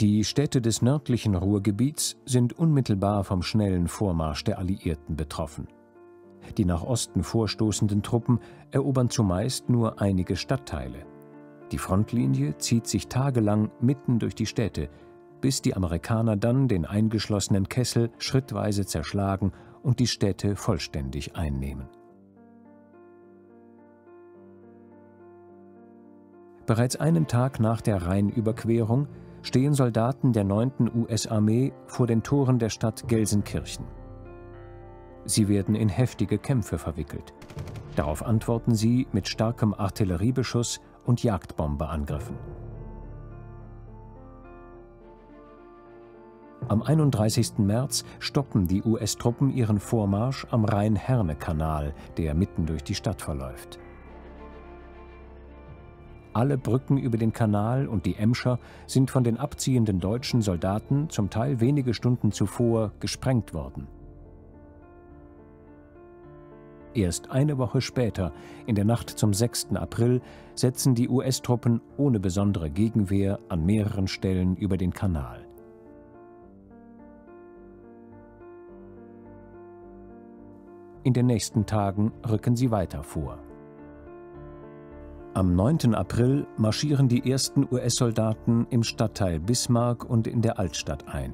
Die Städte des nördlichen Ruhrgebiets sind unmittelbar vom schnellen Vormarsch der Alliierten betroffen. Die nach Osten vorstoßenden Truppen erobern zumeist nur einige Stadtteile. Die Frontlinie zieht sich tagelang mitten durch die Städte, bis die Amerikaner dann den eingeschlossenen Kessel schrittweise zerschlagen und die Städte vollständig einnehmen. Bereits einen Tag nach der Rheinüberquerung stehen Soldaten der 9. US-Armee vor den Toren der Stadt Gelsenkirchen. Sie werden in heftige Kämpfe verwickelt. Darauf antworten sie mit starkem Artilleriebeschuss und Jagdbomberangriffen. Am 31. März stoppen die US-Truppen ihren Vormarsch am Rhein-Herne-Kanal, der mitten durch die Stadt verläuft. Alle Brücken über den Kanal und die Emscher sind von den abziehenden deutschen Soldaten zum Teil wenige Stunden zuvor gesprengt worden. Erst eine Woche später, in der Nacht zum 6. April, setzen die US-Truppen ohne besondere Gegenwehr an mehreren Stellen über den Kanal. In den nächsten Tagen rücken sie weiter vor. Am 9. April marschieren die ersten US-Soldaten im Stadtteil Bismarck und in der Altstadt ein.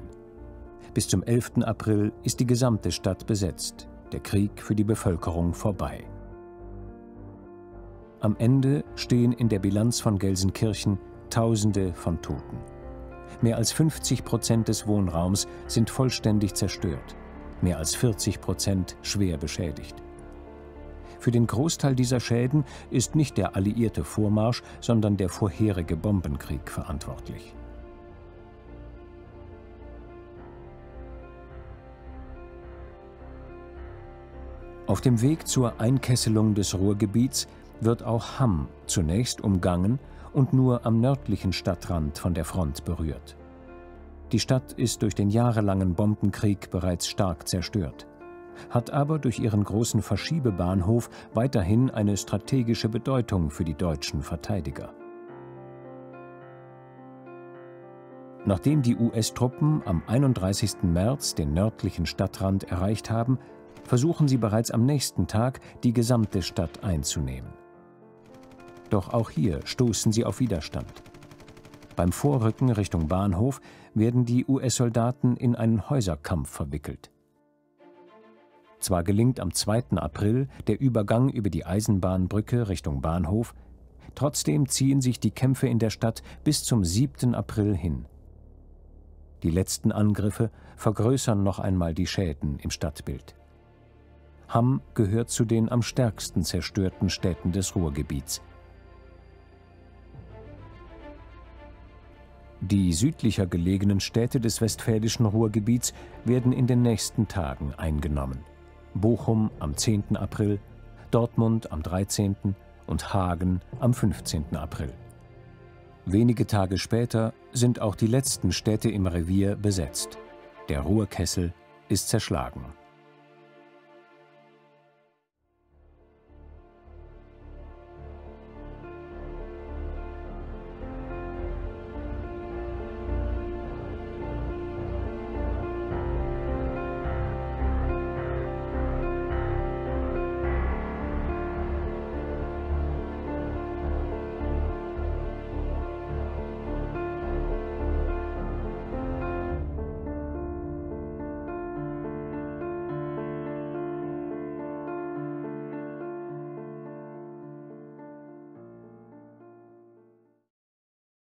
Bis zum 11. April ist die gesamte Stadt besetzt, der Krieg für die Bevölkerung vorbei. Am Ende stehen in der Bilanz von Gelsenkirchen Tausende von Toten. Mehr als 50% des Wohnraums sind vollständig zerstört, mehr als 40% schwer beschädigt. Für den Großteil dieser Schäden ist nicht der alliierte Vormarsch, sondern der vorherige Bombenkrieg verantwortlich. Auf dem Weg zur Einkesselung des Ruhrgebiets wird auch Hamm zunächst umgangen und nur am nördlichen Stadtrand von der Front berührt. Die Stadt ist durch den jahrelangen Bombenkrieg bereits stark zerstört, hat aber durch ihren großen Verschiebebahnhof weiterhin eine strategische Bedeutung für die deutschen Verteidiger. Nachdem die US-Truppen am 31. März den nördlichen Stadtrand erreicht haben, versuchen sie bereits am nächsten Tag, die gesamte Stadt einzunehmen. Doch auch hier stoßen sie auf Widerstand. Beim Vorrücken Richtung Bahnhof werden die US-Soldaten in einen Häuserkampf verwickelt. Zwar gelingt am 2. April der Übergang über die Eisenbahnbrücke Richtung Bahnhof, trotzdem ziehen sich die Kämpfe in der Stadt bis zum 7. April hin. Die letzten Angriffe vergrößern noch einmal die Schäden im Stadtbild. Hamm gehört zu den am stärksten zerstörten Städten des Ruhrgebiets. Die südlicher gelegenen Städte des westfälischen Ruhrgebiets werden in den nächsten Tagen eingenommen. Bochum am 10. April, Dortmund am 13. und Hagen am 15. April. Wenige Tage später sind auch die letzten Städte im Revier besetzt. Der Ruhrkessel ist zerschlagen.